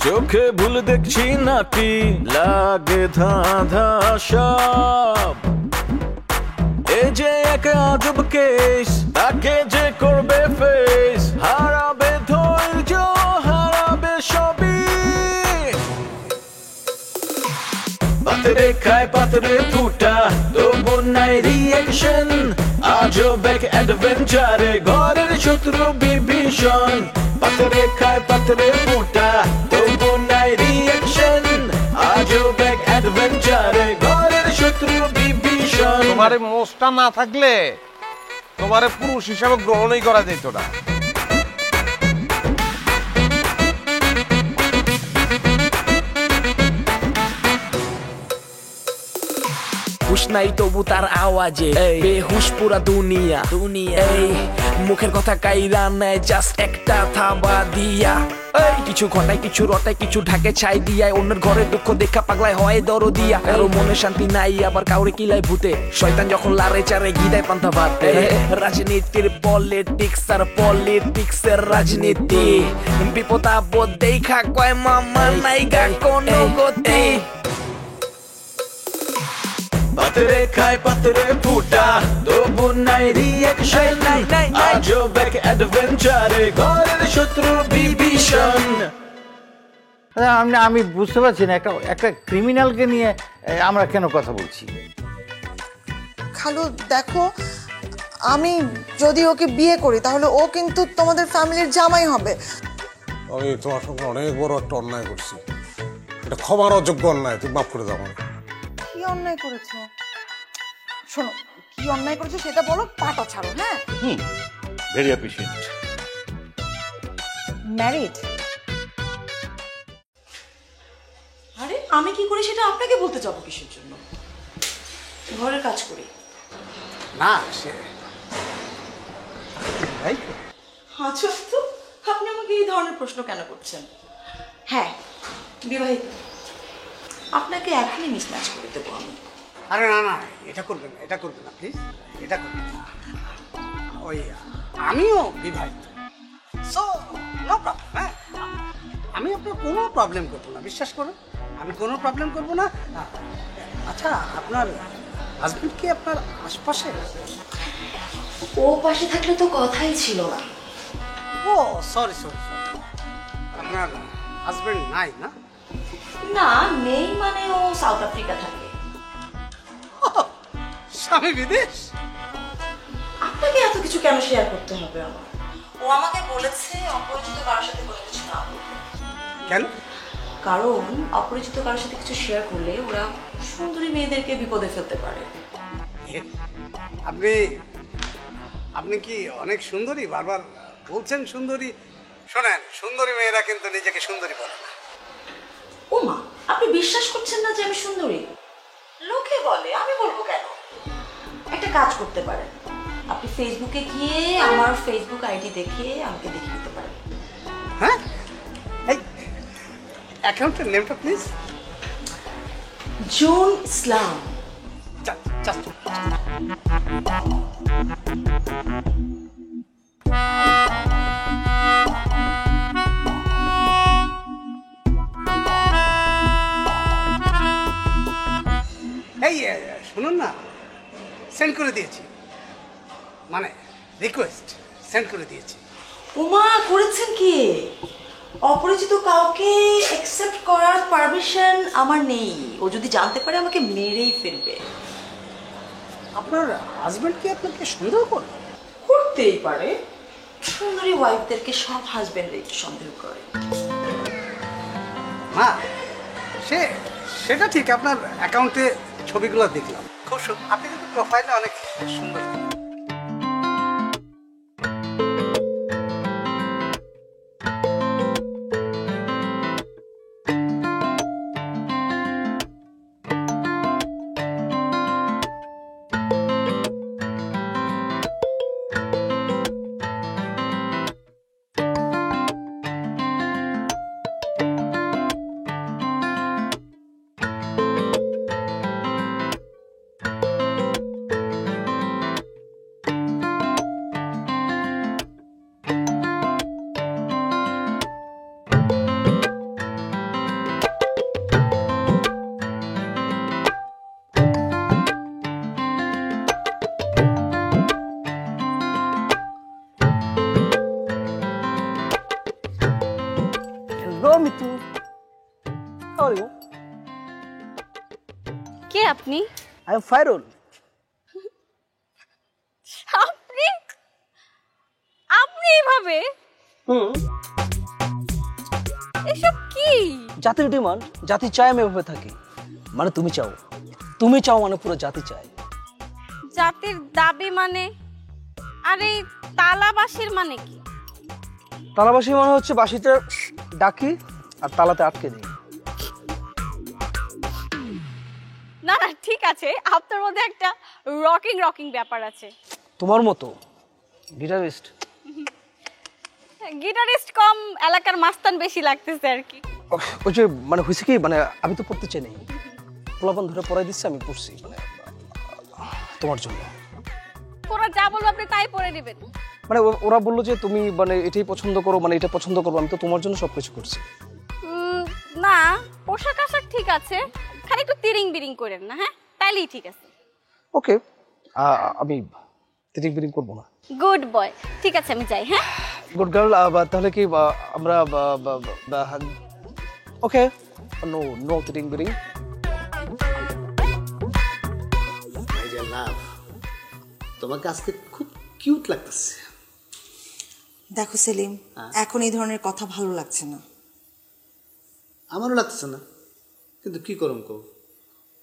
চোখে ভুল দেখছি নাকি লাগে ধাঁধা সব এই যে এক আজব কেস তাকে যে করবে ফেস হারাবে ধৈর্য হারাবে সবই পাতরে খায় পাতরে ফুটা তবু নাই রিয়েকশন আজব এক অ্যাডভেঞ্চারে ঘরের শত্রু বিভীষণ পাতরে খায় পাতরে ফুটা তবু নাই রিয়েকশন আজব এক অ্যাডভেঞ্চারে ঘরের শত্রু বিভীষণ তোমারে মোষটা না থাকলে তোমারে পুরুষ হিসাবে গ্রহণই করা যেত না হুশ নাই তবু তার আওয়াজে বেহুশ পুরা দুনিয়া এই মুখের কথা কাইরা নেয় জাস্ট একটা থাবা দিয়া কিছু ঘটায় কিছু রটায় কিছু ঢাকে ছাই দিয়ায় অন্যের ঘরে দুঃখ দেখা পাগলায় হয় দরদিয়া কারো মনে শান্তি নাই আবার কাউরে কিলায় ভূতে শয়তান যখন লারে চারে গিদায় পান্তা ভাতে রাজনীতির পলিটিক্স আর পলিটিক্সের রাজনীতি বিপদ আপদ দেখা কয় মামা নাইগা কোনো গতি পাতরে খায় পাতরে ফুটা তবু নাই রিয়েকশন আজব এক অ্যাডভেঞ্চারে ঘরের শত্রু বিভীষণ আমি বুঝতে পারছি না একটা ক্রিমিনালকে নিয়ে আমরা কেন কথা বলছি খালু দেখো আমি যদি ওকে বিয়ে করি তাহলে ও কিন্তু তোমাদের ফ্যামিলির জামাই হবে আমি তোমার সঙ্গে অনেক বড় একটা অন্যায় করছি এটা ক্ষমার অযোগ্য অন্যায় তুমি মাফ করে দাও কি অন্যায় করেছো শোনো কি অন্যায় করেছো সেটা বলো পাটা ছাড়ো হ্যাঁ ভেরি অ্যাপ্রিশিয়েট ম্যারিড আরে আমি কি করি সেটা আপনাকে বলতে যাবো কিসের জন্য ঘরের কাজ করি না সে আচ্ছা তো আপনি আমাকে এই ধরনের প্রশ্ন কেন করছেন হ্যাঁ বিবাহিত আপনাকে এখনই মিসম্যাচ করে দেবো আমি আরে না না এটা করবেন না প্লিজ এটা করবেন না ওই আমিও বিবাহিত সো নো প্রবলেম হ্যাঁ আমি আপনার কোনো প্রবলেম করবো না বিশ্বাস করুন আমি কোনো প্রবলেম করবো না আচ্ছা আপনার হাজবেন্ড কি আপনার আশপাশে ও পাশে থাকলে তো কথাই ছিল না ও সরি আপনার হাজবেন্ড নাই না না নেই মানে ও সাউথ আফ্রিকা থাকে স্বামী বিদেশ আপনাকে এত কিছু কেন শেয়ার করতে হবে আমার ও আমাকে বলেছে অপরিচিত কারোর সাথে কোনো কিছু না বলতে কেন কারণ অপরিচিত কারোর সাথে কিছু শেয়ার করলে ওরা সুন্দরী মেয়েদেরকে বিপদে ফেলতে পারে আপনি কি অনেক সুন্দরী বারবার বলছেন সুন্দরী শোনেন সুন্দরী মেয়েরা কিন্তু নিজেকে সুন্দরী বলে না ও মা আপনি বিশ্বাস করছেন না যে আমি সুন্দরী লোকে বলে আমি বলবো কেন একটা কাজ করতে পারেন আপনি ফেসবুকে গিয়ে আমার ফেসবুক আইডি দেখে আমাকে দেখিয়ে দিতে পারেন হ্যাঁ এই অ্যাকাউন্টের নেমটা প্লিজ জুন ইসলাম এই শুনুন না সেন্ড করে দিয়েছি মানে রিকোয়েস্ট সেন্ড করে দিয়েছি উমা করেছেন কি অপরিচিত কাউকে অ্যাকসেপ্ট করার পারমিশন আমার নেই ও যদি জানতে পারে আমাকে মেরেই ফেলবে আপনার হাজবেন্ড কি আপনাকে সন্দেহ করবে করতেই পারে সুন্দরী ওয়াইফদেরকে সব হাজবেন্ডরা একটু সন্দেহ করে মা সেটা ঠিক আপনার অ্যাকাউন্টে ছবিগুলো দেখলাম খুব সুন্দর আপনি কিন্তু প্রোফাইলে অনেক সুন্দর How are you? কে আপনি? I am Fairul. আপনি আপনি এইভাবে এসব কি? জাতির ডিমান্ড, জাতি চায় আমি এভাবে থাকি। মানে তুমি চাও মানে পুরো জাতি চায়। জাতির দাবি মানে? আরে তালাবাসীর মানে কি? তালাবাসী মানে হচ্ছে বাঁশিতে ডাকি আর তালাতে আটকে দিই। না না ঠিক আছে, আপনার মধ্যে একটা রকিং ব্যাপার আছে। তোমার মতো গিটারিস্ট কম, এলাকার মাস্তান বেশি লাগতেছে আর কি। ওই যে মানে হয়েছে কি, মানে আমি তো পড়তে চাই নাই, পোলাপান ধরে পড়াই দিচ্ছে, আমি পড়ছি মানে তোমার জন্য। ওরা যা বলবো আপনি তাই পড়ে নেবেন? মানে ওরা বললো যে তুমি মানে এটাই পছন্দ করো, মানে এটা পছন্দ করবো, আমি তো তোমার জন্য সবকিছু করছি। না, পোশাক আশাক ঠিক আছে, খালি একটু তিরিং বিরিং করেন না, হ্যাঁ তাইলেই ঠিক আছে। ওকে, আমি তিরিং বিরিং করবো না। গুড বয়, ঠিক আছে আমি যাই। হ্যাঁ গুড গার্ল। তাহলে কি আমরা ওকে, নো তিরিং বিরিং। তোমাকে আজকে খুব কিউট লাগতেছে। দেখো সেলিম, এখন এই ধরনের কথা ভালো লাগছে না। আমারও লাগতেছে না, কিন্তু কি করুম কো,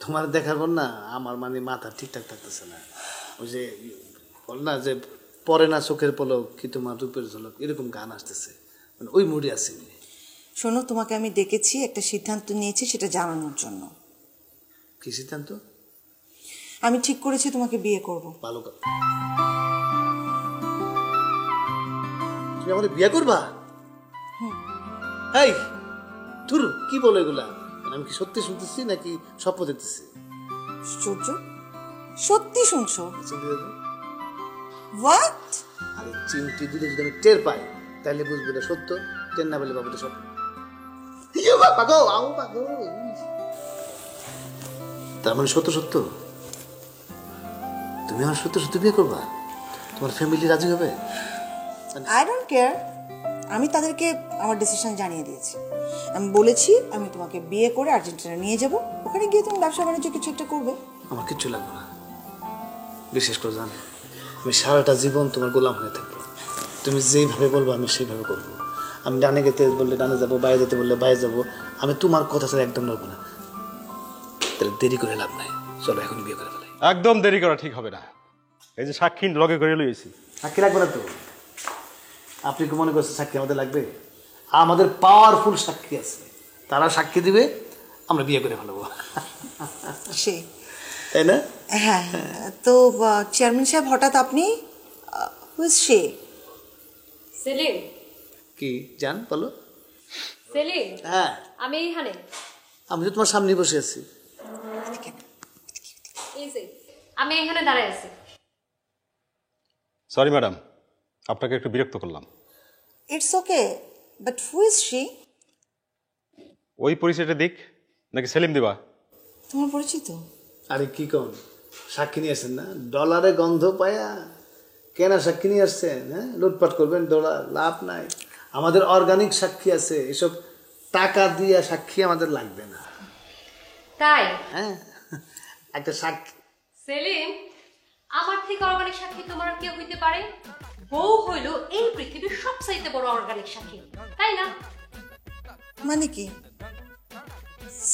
তোমার দেখার পর না আমার মানে মাথা ঠিকঠাক থাকতেছে না। ওই যে বল না যে পরে না চোখের পলক কি তোমার রূপের ঝলক, এরকম গান আসতেছে, মানে ওই মুডে আছি। শোনো, তোমাকে আমি ডেকেছি, একটা সিদ্ধান্ত নিয়েছি, সেটা জানানোর জন্য। কি সিদ্ধান্ত? আমি ঠিক করেছি তোমাকে বিয়ে করব। ভালো কথা। তুমি আমাদের বিয়ে করবা? এই ধুর, কি বলো এগুলা? আমি কি সত্যি শুনতেছি নাকি স্বপ্ন দেখতেছি? আশ্চর্য, সত্যি শুনছো? হোয়াট? আরে চিমটি দিলে যদি আমি টের পাই তাহলে বুঝবো এটা সত্য, টের না পেলে বাবু এটা স্বপ্ন। তার মানে সত্য তুমি আমার সত্য বিয়ে করবা? তোমার ফ্যামিলি রাজি হবে? I don't care. আমি তাদেরকে আমার ডিসিশন জানিয়ে দিয়েছি। আমি বলেছি আমি তোমাকে বিয়ে করে আর্জেন্টিনা নিয়ে যাব, ওখানে গিয়ে তুমি ব্যবসা বাণিজ্য কিছু একটা করবে। আমার কিচ্ছু লাগবে না, বিশেষ করে জানো আমি সারাটা জীবন তোমার গোলাম হয়ে থাকবো। তুমি যেইভাবে বলবো আমি সেইভাবে করবো। আমি ডানে যেতে বললে ডানে যাবো, বাইরে যেতে বললে বাইরে যাবো, আমি তোমার কথা ছাড়া একদম নড়বো না। তাহলে দেরি করে লাভ নাই, চলো এখন বিয়ে করে ফেলাই। একদম দেরি করা ঠিক হবে না। এই যে সাক্ষী লগে করে লইছি, সাক্ষী লাগবে না তো? আপনি কি মনে করছেন সাক্ষী আমাদের লাগবে? আমাদের পাওয়ারফুল সাক্ষী আছে, তারা সাক্ষী দিবে, আমরা বিয়ে করে ফেলবো। সে তাই না? হ্যাঁ, তো চেয়ারম্যান সাহেব হঠাৎ আপনি সে সেলিম, কি জান বলো? সেলিম হ্যাঁ আমি এইখানে, আমি তো তোমার সামনে বসে আছি। আমি এখানে দাঁড়ায় আছি। সরি ম্যাডাম, আপনাকে একটু বিরক্ত করলাম। It's okay, but who is she? ওই পরিচয়টা দিক নাকি সেলিম দিবা? তোমার পরিচিত? আরে কি কোন সাক্ষী নিয়ে আসছেন না? ডলারে গন্ধ পায়া কেনা সাক্ষী নিয়ে আসছেন? হ্যাঁ, লুটপাট করবেন ডলার, লাভ নাই। আমাদের অর্গানিক সাক্ষী আছে, এসব টাকা দিয়ে সাক্ষী আমাদের লাগবে না। তাই? হ্যাঁ, একটা সাক্ষী। সেলিম, আমার থেকে অর্গানিক সাক্ষী তোমার আর কেউ হইতে পারে? বউ হইল এই পৃথিবীর সবচাইতে বড় অর্গানিক সাক্ষী, তাই না? মানে কি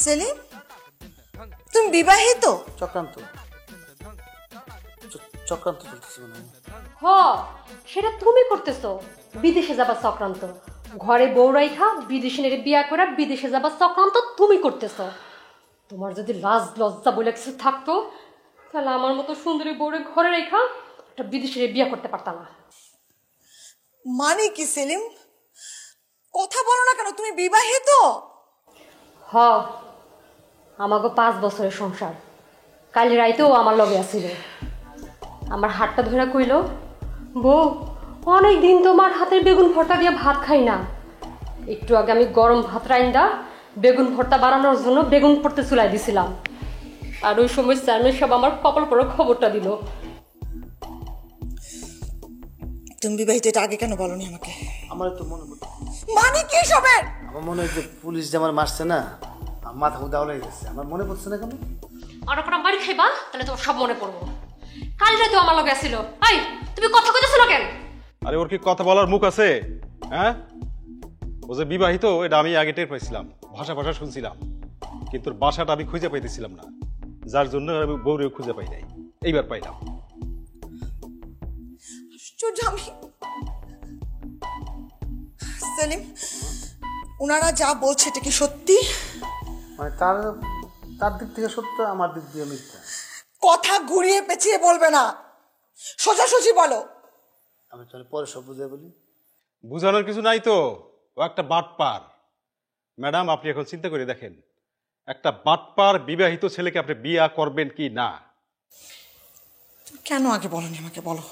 সেলিম, তুমি বিবাহিত? চক্রান্ত চলতেছে মনে হয়। হ, সেটা তুমি করতেছো। বিদেশে যাবার চক্রান্ত, ঘরে বউ রাইখা বিদেশে নেড়ে বিয়া করা, বিদেশে যাবার চক্রান্ত তুমি করতেছো। তোমার যদি লাজ লজ্জা বলে কিছু থাকতো তাহলে আমার মতো সুন্দরী বউরে ঘরে রেখা একটা বিদেশে বিয়া করতে পারতাম না। মানে কি সেলিম, কথা বলো না কেন? তুমি বিবাহিত? হ, আমাকে 5 বছরের সংসার। কাল রাইতেও আমার লগে আসিল, আমার হাতটা ধরে কইল, বউ অনেক দিন তোমার হাতের বেগুন ভর্তা দিয়ে ভাত খাই না। একটু আগে আমি গরম ভাত রাইন্দা বেগুন ভর্তা বানানোর জন্য বেগুন ভর্তা চুলাই দিছিলাম, আর ওই সময় চেয়ারম্যান সাহেব আমার কপাল পরে খবরটা দিল। তুমি বিবাহিত, এটা আগে কেন বলনি আমাকে? আমার তো মনে পড়ে। মানে কি সবের? আমার মনে হয় যে পুলিশ যে আমার মারছে না, আমার মাথা উদাও হয়ে গেছে। আমার মনে পড়ছে না কেন? আর ওপর বাড়ি খাইবা তাহলে তোমার সব মনে পড়বো। কাল রাতে আমার লগে আসছিল। এই তুমি কথা কইতেছো না কেন? আরে ওর কি কথা বলার মুখ আছে? হ্যাঁ, ও যে বিবাহিত এটা আমি আগে টের পাইছিলাম, ভাষা ভাষা শুনছিলাম, কিন্তু ওর বাসাটা আমি খুঁজে পাইতেছিলাম না, যার জন্য আমি বউরেও খুঁজে পাই নাই। এইবার পাইলাম। আমি সেলিম, ওনারা যা বলছে এটা কি সত্যি? মানে তার দিক থেকে সত্য, আমার দিক দিয়ে মিথ্যা। কথা ঘুরিয়ে পেঁচিয়ে বলবে না, সোজাসুজি বলো। আমি তাহলে পরে সব বুঝে বলি। বুঝানোর কিছু নাই তো, ও একটা বাটপার। ম্যাডাম, আপনি এখন চিন্তা করে দেখেন, একটা বাটপার বিবাহিত ছেলেকে আপনি বিয়া করবেন কি না? কেন আগে বলনি আমাকে, বলো।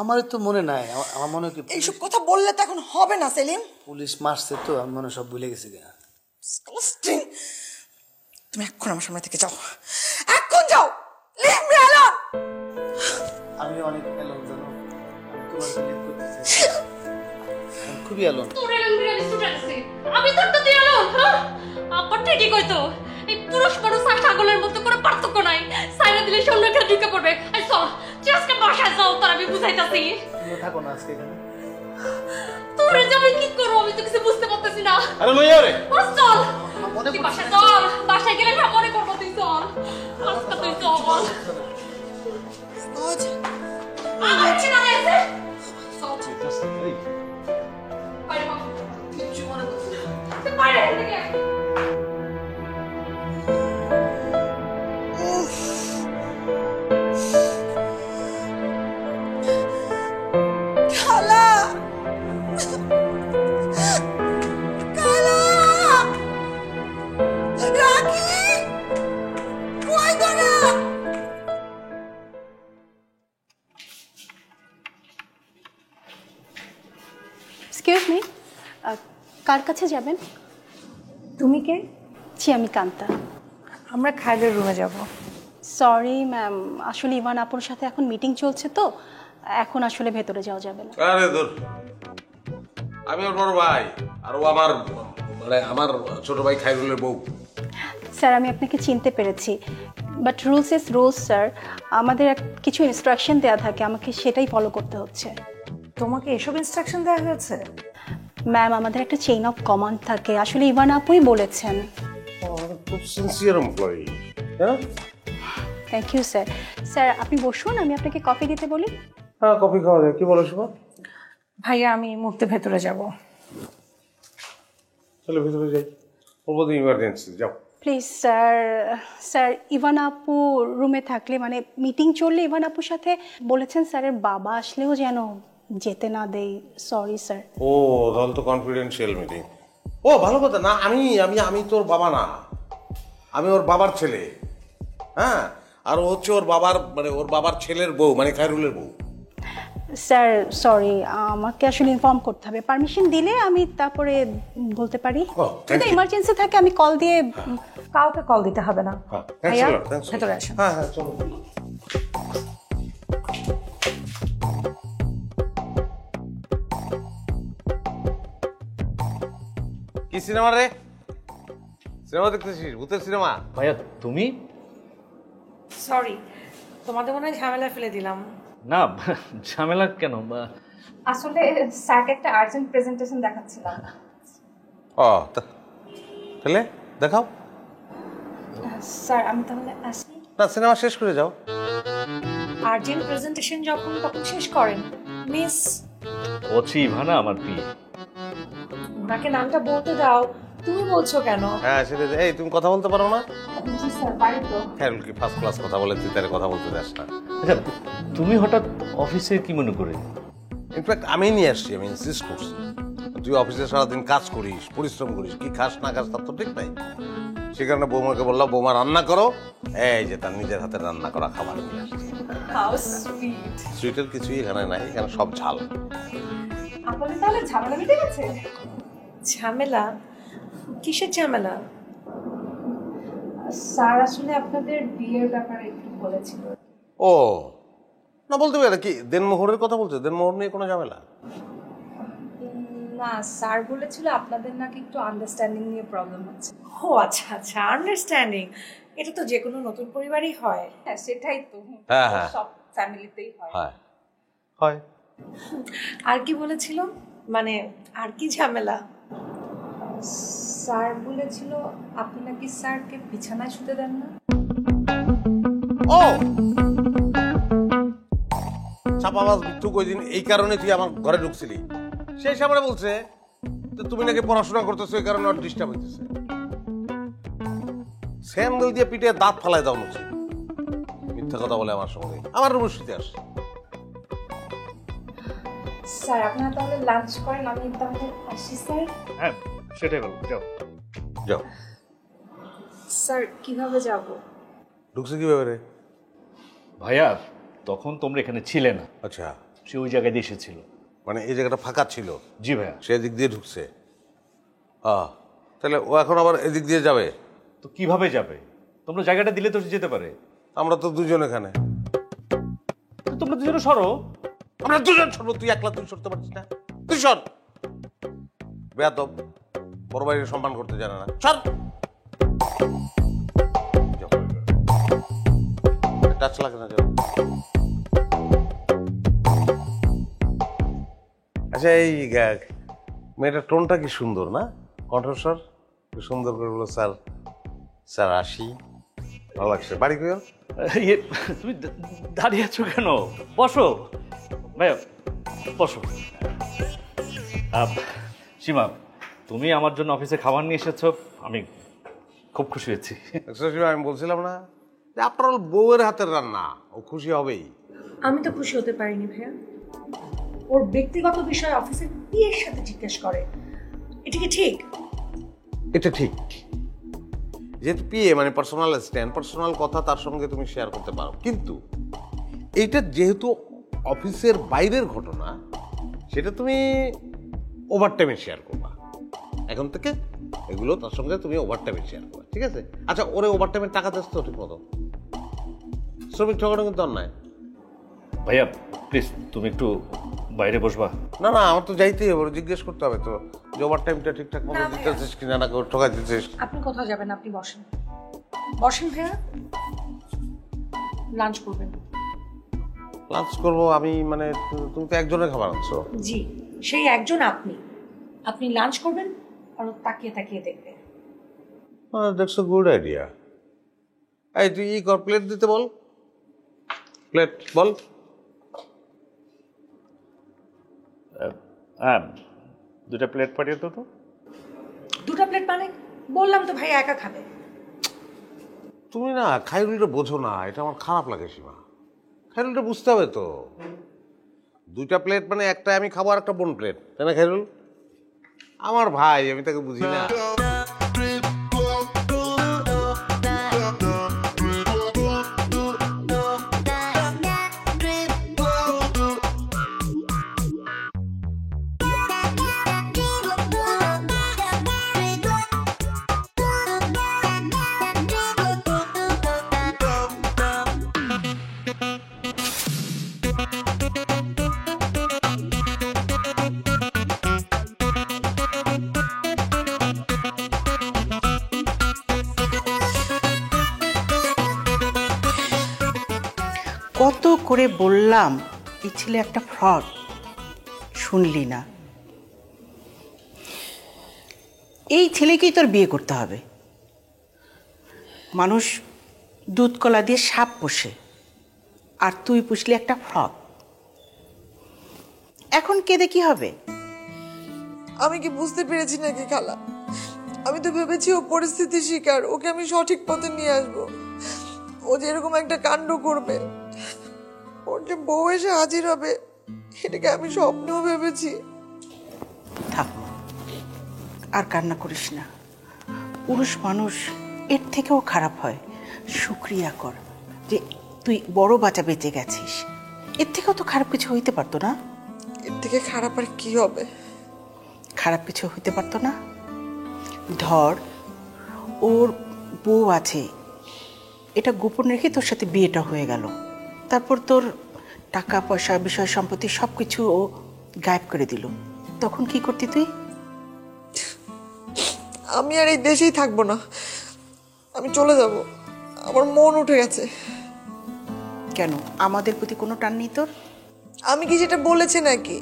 আমার তো মনে নাই, আমার মনে কি এইসব কথা বললে তো এখন হবে না সেলিম। পুলিশ মারছে তো, আমি মনে সব ভুলে গেছি। তুমি এখন আমার সামনে থেকে যাও, এখন যাও। Leave me alone. আমি অনেক অ্যালোন জানো, আমি তোমার বিলিভ করতে চাই, আমি খুবই অ্যালোন। তোর এলন বিরিয়ানি ছুটে গেছে, আমি তোর তো দিয়ে এলন। হ্যাঁ, আবার ঠিকই কইতো। এই পুরুষ মানুষ আর ছাগলের মধ্যে কোনো পার্থক্য নাই, সাইরা দিলে সৈন্য খেলে ঢুকে পড়বে। এই চল, তুই আজকে বাসায় যাও, তোর আমি বুঝাইতাছি। তুমি থাকো না আজকে এখানে। তোর যে আমি কি করবো আমি তো কিছু বুঝতে পারতেছি না। আরে লইয়া রে, চল তুই বাসায় চল, বাসায় গেলে না মনে করবো। তুই চল আজকে, তুই চল। আমার চেনা আছে বাইরে বাবা, কিচ্ছু মনে করছি না, তুই বাইরে থেকে। খালা, খালা, রাখি, কই তোরা? এক্সকিউজ মি, কার কাছে যাবেন? তুমি কে? জি, আমি কান্তা। আমরা খায়দের রুমে যাব। সরি ম্যাম, আসলে ইভান আপুর সাথে এখন মিটিং চলছে তো, এখন আসলে ভেতরে যাওয়া যাবে না। আরে দূর, আমি ওর বড় ভাই, আর ও আমার আমার ছোট ভাই খায়রুলের বউ। স্যার, আমি আপনাকে চিনতে পেরেছি, but rules is rules sir. আমাদের কিছু ইনস্ট্রাকশন দেওয়া থাকে, আমাকে সেটাই ফলো করতে হচ্ছে। তোমাকে এসব ইনস্ট্রাকশন দেওয়া হয়েছে? ম্যাম, আমাদের একটা চেইন অফ কমান্ড থাকে, আসলে ইভান আপুই বলেছেন। খুব সিনসিয়ার এমপ্লয়ি। হ্যাঁ, থ্যাংক ইউ স্যার। স্যার, আপনি বসুন, আমি আপনাকে কফি দিতে বলি। হ্যাঁ, কফি খাওয়া যায়। কি বলো শোভা? ভাইয়া, আমি এই মুহূর্তে ভেতরে যাব। চলো ভেতরে যাই, বলবো তো ইমার্জেন্সি, যাও প্লিজ স্যার। স্যার, ইভান আপু রুমে থাকলে, মানে মিটিং চললে ইভান আপুর সাথে বলেছেন স্যারের বাবা আসলেও যেন যেতে না দেই। Sorry sir. ও, তাহলে তো কনফিডেন্সিয়াল মিটিং। ও ভালো কথা না, আমি আমি আমি তোর বাবা না, আমি ওর বাবার ছেলে। হ্যাঁ, আর ও হচ্ছে ওর বাবার, মানে ওর বাবার ছেলের বউ, মানে খায়রুলের বউ। স্যার সরি, আমাকে আসলে ইনফর্ম করতে হবে। পারমিশন দিলে আমি তারপরে বলতে পারি। যদি ইমার্জেন্সি থাকে আমি কল দিয়ে। কাউকে কল দিতে হবে না। ভাইয়া, ভেতরে আসুন। হ্যাঁ হ্যাঁ, চলো। কি সিনেমা রে? সিনেমা দেখতেছিস? ভূতের সিনেমা? ভাইয়া তুমি? সরি, তোমাদের মনে হয় ঝামেলা ফেলে দিলাম। না, ঝামেলা কেন? আসলে স্যারকে একটা আর্জেন্ট প্রেজেন্টেশন দেখাচ্ছিলাম। ও, তাহলে দেখাও। স্যার, আমি তাহলে আসি? না, সিনেমা শেষ করে যাও। আর্জেন্ট প্রেজেন্টেশন যখন তখন শেষ করেন। মিস ওচি ইভানা আমার প্রিয়। ওনাকে নামটা বলতে দাও, তুমি বলছো কেন? হ্যাঁ, সেটা। এই, তুমি কথা বলতে পারো না? জি স্যার, পারি তো। হ্যাঁ, কি ফার্স্ট ক্লাস কথা বলে, তুই তারে কথা বলতে যাস না। আচ্ছা, তুমি হঠাৎ অফিসে কি মনে করে? ইনফ্যাক্ট আমি নিয়ে আসছি, আমি ইনসিস্ট করছি। তুই অফিসে সারাদিন কাজ করিস, পরিশ্রম করিস, কি খাস না খাস তার তো ঠিক নাই। সে কারণে বৌমাকে বললাম, বৌমা রান্না করো। এই যে তার নিজের হাতে রান্না করা খাবার নিয়ে আসছি। How sweet. সুইটের কিছুই এখানে নাই, এখানে সব ঝাল। আপনাদের তাহলে ঝামেলা মিটে গেছে? ঝামেলা? কিসের ঝামেলা? স্যার আসলে আপনাদের বিয়ের ব্যাপারে একটু বলেছিল। ও না, বলতে পারে কি দেনমোহরের কথা বলছে? দেনমোহর নিয়ে কোনো ঝামেলা? না, স্যার বলেছিল আপনাদের নাকি একটু আন্ডারস্ট্যান্ডিং নিয়ে প্রবলেম হচ্ছে। ও আচ্ছা আচ্ছা, আন্ডারস্ট্যান্ডিং এটা তো যে কোনো নতুন পরিবারেই হয়। হ্যাঁ সেটাই তো, হ্যাঁ, হ্যাঁ। সব ফ্যামিলিতেই হয়। হয়। আর কি বলেছিল, মানে আর কি ঝামেলা? স্যার বলেছিল আপনি নাকি স্যারকে বিছানায় শুতে দেন না। ও ছাপাবাজ বিট্টু কইদিন এই কারণে তুই আমার ঘরে ঢুকছিলি, সেই সামনে বলছে যে তুমি নাকি পড়াশোনা করতেছো এই কারণে ওর ডিস্টার্ব হইতেছে। স্যান্ডেল দিয়ে পিঠে দাঁত ফালাই দাও উচিত। মিথ্যা কথা বলে আমার সঙ্গে আমার রুমে শুতে আসছে। স্যার আপনারা তাহলে লাঞ্চ করেন, আমি তাহলে আসি স্যার। হ্যাঁ সেটাই বলবো, যাও যাও। স্যার কিভাবে যাব? ঢুকছে কিভাবে রে? ভাইয়া তখন তোমরা এখানে ছিলে না। আচ্ছা, সে ওই জায়গায় দিয়ে এসেছিল। মানে এই জায়গাটা ফাঁকা ছিল? জি ভাইয়া। সে দিক দিয়ে ঢুকছে। তাহলে ও এখন আবার এদিক দিয়ে যাবে? তো কিভাবে যাবে? তোমরা জায়গাটা দিলে তো যেতে পারে। আমরা তো দুজন এখানে। তোমরা দুজনে সরো। আমরা দুজন সরবো, তুই একলা তুই সরতে পারছিস না? তুই সর। বেয়াদব, বড় ভাইয়ের সম্মান করতে জানে না। সর। টাচ লাগে না। আচ্ছা, এই মেয়েটার টোনটা কি সুন্দর না? কণ্ঠস্বর কি সুন্দর করে বলো, স্যার স্যার আসি। ভালো লাগছে। বাড়ি কই? তুমি দাঁড়িয়ে আছো কেন? বসো ভাইয়া, বসো। সীমা, তুমি আমার জন্য অফিসে খাবার নিয়ে এসেছো, আমি খুব খুশি হয়েছি। আমি বলছিলাম না যে আপনার বউয়ের হাতের রান্না, ও খুশি হবেই। আমি তো খুশি হতে পারিনি ভাইয়া। ওর ব্যক্তিগত বিষয় অফিসের পিএর সাথে জিজ্ঞেস করে, এটা কি ঠিক? এটা ঠিক। যেহেতু পিএ মানে পার্সোনাল অ্যাসিস্ট্যান্ট, পার্সোনাল কথা তার সঙ্গে তুমি শেয়ার করতে পারো, কিন্তু এইটা যেহেতু অফিসের বাইরের ঘটনা, সেটা তুমি ওভারটাইমে শেয়ার করবা। এখন থেকে এগুলো তার সঙ্গে তুমি ওভারটাইমে শেয়ার করবা, ঠিক আছে? আচ্ছা, ওরে ওভারটাইমের টাকা দিচ্ছ তো ঠিক মতো? শ্রমিক ঠকানো কিন্তু অন্যায়। ভাইয়া প্লিজ তুমি একটু বাইরে বসবা। না না, আমার তো যাইতেই হবে, জিজ্ঞেস করতে হবে তো যে ওভারটাইমটা ঠিকঠাক মতো দিতেছিস কিনা, না ঠকাই দিচ্ছিস। আপনি কোথাও যাবেন? আপনি বসেন, বসেন ভাইয়া। লাঞ্চ করবেন? লাঞ্চ করবো আমি? মানে তুমি তো একজনের খাবার আনছো। জি, সেই একজন আপনি। আপনি লাঞ্চ করবেন আর তাকিয়ে তাকিয়ে দেখবে। That's a good idea. এই তুই ই কর, প্লেট দিতে বল। প্লেট বল। হ্যাঁ, দুটা প্লেট পাঠিয়ে তো। দুটা প্লেট মানে? বললাম তো ভাই একা খাবে। তুমি না খাইরুলটা বোঝো না, এটা আমার খারাপ লাগে সীমা। খাইরুলটা বুঝতে হবে তো। দুইটা প্লেট মানে একটা আমি খাবো আর একটা বোন প্লেট, তাই না খাইরুল? আমার ভাই, আমি তাকে বুঝি না। কত করে বললাম এই ছেলে একটা ফ্রড, শুনলি না। এই ছেলেকেই তোর বিয়ে করতে হবে। মানুষ দুধ কলা দিয়ে সাপ পোষে, আর তুই পুষলি একটা ফ্রড। এখন কেঁদে কি হবে? আমি কি বুঝতে পেরেছি নাকি খালা? আমি তো ভেবেছি ও পরিস্থিতির শিকার, ওকে আমি সঠিক পথে নিয়ে আসবো। ও যে এরকম একটা কাণ্ড করবে, ওর যে বউ এসে হাজির হবে, এটাকে আমি স্বপ্নেও ভেবেছি। থাক, আর কান্না করিস না। পুরুষ মানুষ এর থেকেও খারাপ হয়। শুকরিয়া কর যে তুই বড় বাচ্চা বেঁচে গেছিস। এর থেকেও তো খারাপ কিছু হইতে পারতো না। এর থেকে খারাপ আর কি হবে? খারাপ কিছু হইতে পারতো না। ধর ওর বউ আছে, এটা গোপন রেখে তোর সাথে বিয়েটা হয়ে গেল, তারপর তোর টাকা পয়সা বিষয় সম্পত্তি সব কিছু ও গায়েব করে দিল। তখন কি করতি তুই? আমি আর এই দেশেই থাকবো না, আমি চলে যাব। আমার মন উঠে গেছে। কেন, আমাদের প্রতি কোনো টান নেই তোর? আমি কি সেটা বলেছি নাকি?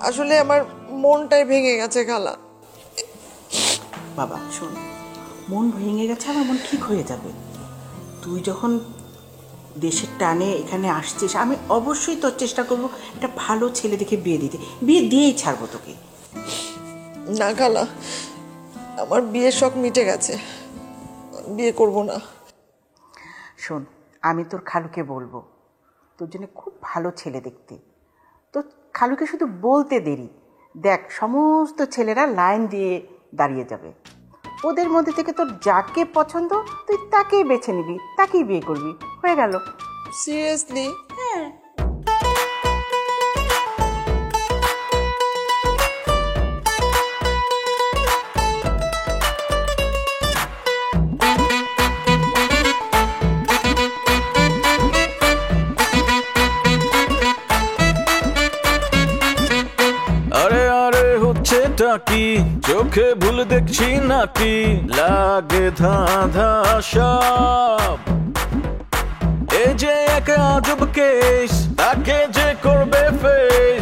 আসলে আমার মনটাই ভেঙে গেছে খালা। বাবা শোন, মন ভেঙে গেছে, আমার মন ঠিক হয়ে যাবে। তুই যখন দেশের টানে এখানে আসছিস, আমি অবশ্যই তোর চেষ্টা করবো একটা ভালো ছেলে দেখে বিয়ে দিতে। বিয়ে দিয়েই ছাড়বো তোকে। না খালা, আমার বিয়ের শখ মিটে গেছে, বিয়ে করব না। শোন, আমি তোর খালুকে বলবো তোর জন্য খুব ভালো ছেলে দেখতে। তোর খালুকে শুধু বলতে দেরি, দেখ সমস্ত ছেলেরা লাইন দিয়ে দাঁড়িয়ে যাবে। ওদের মধ্যে থেকে তোর যাকে পছন্দ তুই তাকেই বেছে নিবি, তাকেই বিয়ে করবি, হয়ে গেল। সিরিয়াসলি? হ্যাঁ। আরে আরে হচ্ছেটা কি, চোখে ভুল দেখছি নাকি, লাগে ধাঁধা সব। এই যে এক আজব কেস, তাকে যে করবে ফেস,